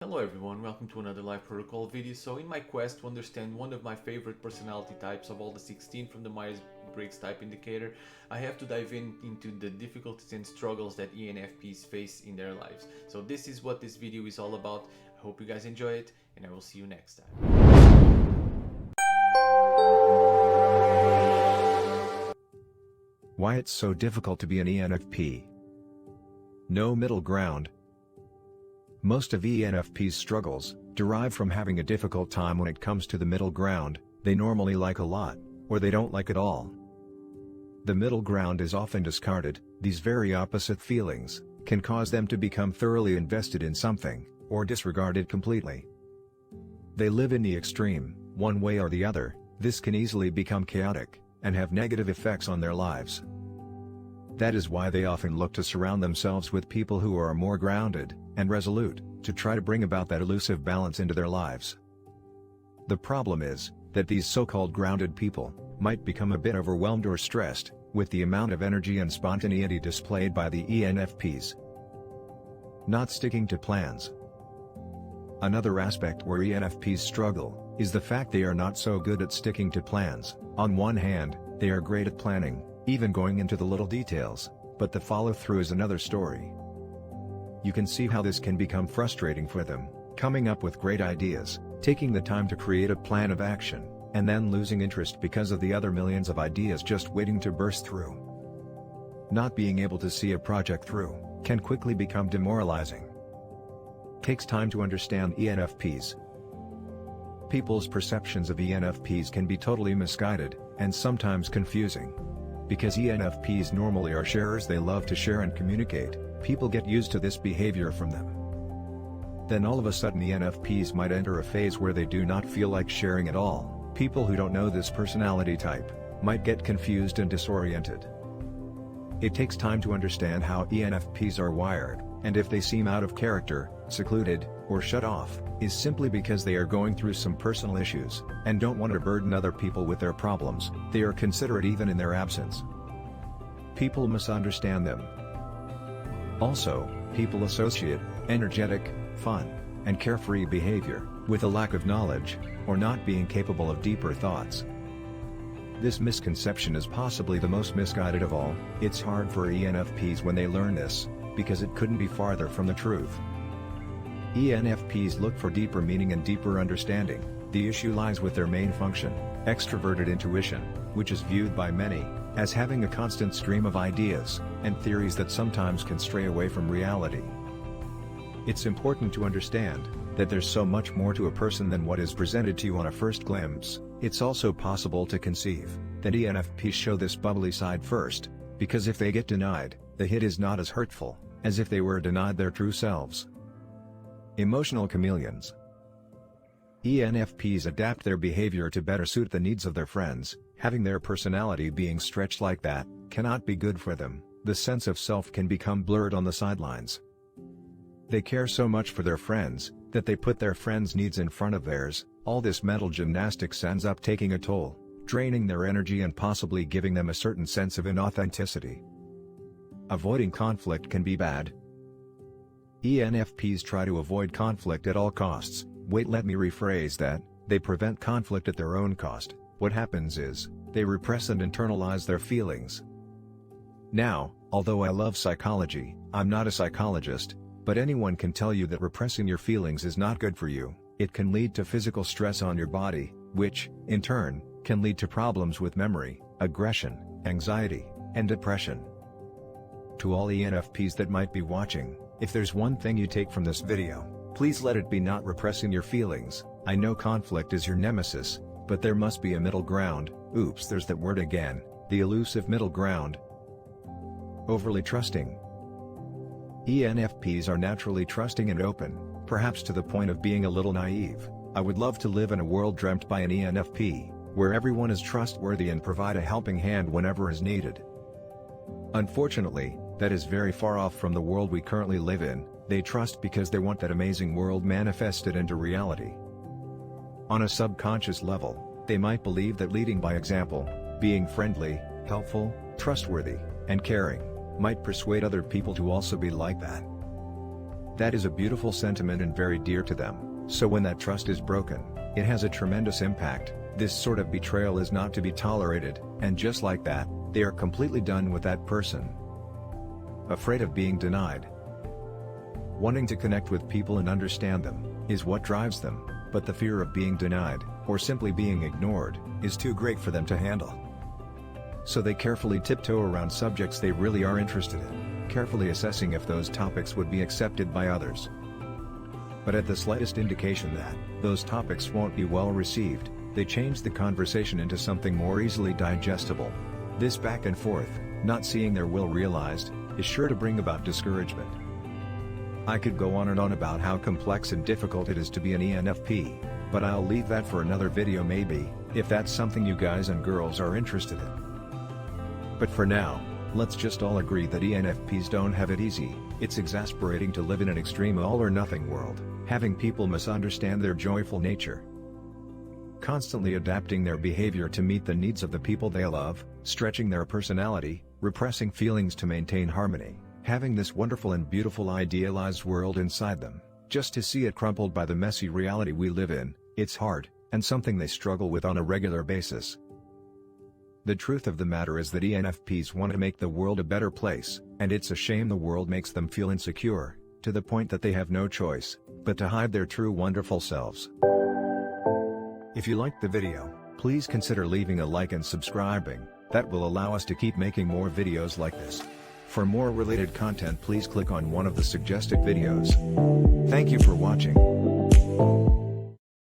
Hello everyone, welcome to another live protocol video. So in my quest to understand one of my favorite personality types of all the 16 from the Myers-Briggs type indicator, I have to dive into the difficulties and struggles that ENFPs face in their lives. So this is what this video is all about. I hope you guys enjoy it, and I will see you next time. Why it's so difficult to be an ENFP. No middle ground. Most of ENFP's struggles derive from having a difficult time when it comes to the middle ground. They normally like a lot, or they don't like at all. The middle ground is often discarded. These very opposite feelings can cause them to become thoroughly invested in something, or disregard it completely. They live in the extreme, one way or the other. This can easily become chaotic, and have negative effects on their lives. That is why they often look to surround themselves with people who are more grounded and resolute, to try to bring about that elusive balance into their lives. The problem is that these so-called grounded people might become a bit overwhelmed or stressed with the amount of energy and spontaneity displayed by the ENFPs. Not sticking to plans. Another aspect where ENFPs struggle is the fact they are not so good at sticking to plans. On one hand, they are great at planning, even going into the little details, but the follow-through is another story. You can see how this can become frustrating for them, coming up with great ideas, taking the time to create a plan of action, and then losing interest because of the other millions of ideas just waiting to burst through. Not being able to see a project through can quickly become demoralizing. Takes time to understand ENFPs. People's perceptions of ENFPs can be totally misguided, and sometimes confusing. Because ENFPs normally are sharers, they love to share and communicate, people get used to this behavior from them. Then all of a sudden ENFPs might enter a phase where they do not feel like sharing at all. People who don't know this personality type might get confused and disoriented. It takes time to understand how ENFPs are wired, and if they seem out of character, secluded, or shut off, is simply because they are going through some personal issues, and don't want to burden other people with their problems. They are considerate even in their absence. People misunderstand them. Also, people associate energetic, fun, and carefree behavior with a lack of knowledge, or not being capable of deeper thoughts. This misconception is possibly the most misguided of all. It's hard for ENFPs when they learn this, because it couldn't be farther from the truth. ENFPs look for deeper meaning and deeper understanding. The issue lies with their main function, extroverted intuition, which is viewed by many as having a constant stream of ideas and theories that sometimes can stray away from reality. It's important to understand that there's so much more to a person than what is presented to you on a first glimpse. It's also possible to conceive that ENFPs show this bubbly side first, because if they get denied, the hit is not as hurtful as if they were denied their true selves. Emotional chameleons. ENFPs adapt their behavior to better suit the needs of their friends. Having their personality being stretched like that cannot be good for them. The sense of self can become blurred on the sidelines. They care so much for their friends that they put their friends' needs in front of theirs. All this mental gymnastics ends up taking a toll, draining their energy and possibly giving them a certain sense of inauthenticity. Avoiding conflict can be bad. ENFPs try to avoid conflict at all costs. Wait, let me rephrase that. They prevent conflict at their own cost. What happens is, they repress and internalize their feelings. Now, although I love psychology, I'm not a psychologist, but anyone can tell you that repressing your feelings is not good for you. It can lead to physical stress on your body, which, in turn, can lead to problems with memory, aggression, anxiety, and depression. To all ENFPs that might be watching, if there's one thing you take from this video, please let it be not repressing your feelings. I know conflict is your nemesis, but there must be a middle ground. Oops, there's that word again, the elusive middle ground. Overly trusting. ENFPs are naturally trusting and open, perhaps to the point of being a little naive. I would love to live in a world dreamt by an ENFP, where everyone is trustworthy and provide a helping hand whenever is needed. Unfortunately, that is very far off from the world we currently live in. They trust because they want that amazing world manifested into reality. On a subconscious level, they might believe that leading by example, being friendly, helpful, trustworthy, and caring, might persuade other people to also be like that. That is a beautiful sentiment and very dear to them, so when that trust is broken, it has a tremendous impact. This sort of betrayal is not to be tolerated, and just like that, they are completely done with that person. Afraid of being denied. Wanting to connect with people and understand them, is what drives them, but the fear of being denied, or simply being ignored, is too great for them to handle. So they carefully tiptoe around subjects they really are interested in, carefully assessing if those topics would be accepted by others. But at the slightest indication that those topics won't be well received, they change the conversation into something more easily digestible. This back and forth, not seeing their will realized, is sure to bring about discouragement. I could go on and on about how complex and difficult it is to be an ENFP, but I'll leave that for another video maybe, if that's something you guys and girls are interested in. But for now, let's just all agree that ENFPs don't have it easy. It's exasperating to live in an extreme all-or-nothing world, having people misunderstand their joyful nature, constantly adapting their behavior to meet the needs of the people they love, stretching their personality, repressing feelings to maintain harmony, having this wonderful and beautiful idealized world inside them, just to see it crumpled by the messy reality we live in. It's hard, and something they struggle with on a regular basis. The truth of the matter is that ENFPs want to make the world a better place, and it's a shame the world makes them feel insecure, to the point that they have no choice but to hide their true wonderful selves. If you liked the video, please consider leaving a like and subscribing. That will allow us to keep making more videos like this. For more related content, please click on one of the suggested videos. Thank you for watching.